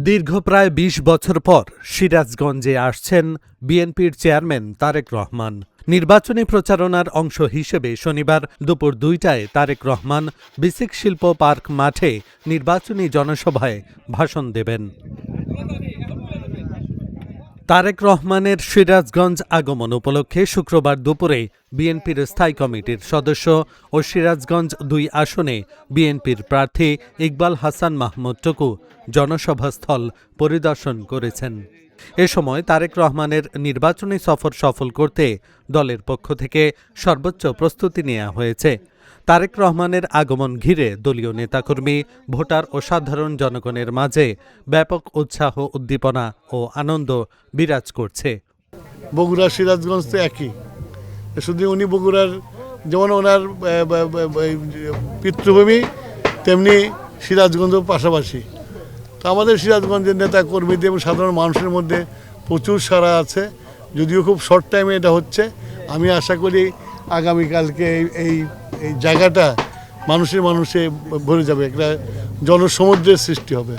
দীর্ঘ প্রায় ২০ বছর পর সিরাজগঞ্জে আসছেন বিএনপির চেয়ারম্যান তারেক রহমান। নির্বাচনী প্রচারণার অংশ হিসেবে শনিবার দুপুর ২টায় তারেক রহমান বিসিক শিল্প পার্ক মাঠে নির্বাচনী জনসভায় ভাষণ দেবেন। তারেক রহমানের সিরাজগঞ্জ আগমন উপলক্ষে শুক্রবার দুপুরে বিএনপির স্থায়ী কমিটির সদস্য ও সিরাজগঞ্জ ২ আসনে বিএনপির প্রার্থী ইকবাল হাসান মাহমুদ টুকু জনসভাস্থল পরিদর্শন করেছেন। এ সময় তারেক রহমানের নির্বাচনী সফর সফল করতে দলের পক্ষ থেকে সর্বোচ্চ প্রস্তুতি নেওয়া হয়েছে। তারেক রহমানের আগমন ঘিরে দলীয় নেতাকর্মী, ভোটার ও সাধারণ জনগণের মাঝে ব্যাপক উৎসাহ, উদ্দীপনা ও আনন্দ বিরাজ করছে। বগুড়া সিরাজগঞ্জ তো একই, শুধু উনি বগুড়ার যেমন ওনার পিতৃভূমি, তেমনি সিরাজগঞ্জও পাশাপাশি। তো আমাদের সিরাজগঞ্জের নেতা কর্মীদের এবং সাধারণ মানুষের মধ্যে প্রচুর সাড়া আছে, যদিও খুব শর্ট টাইমে এটা হচ্ছে। আমি আশা করি আগামীকালকে এই জায়গাটা মানুষে ভরে যাবে, একটা জনসমুদ্রের সৃষ্টি হবে।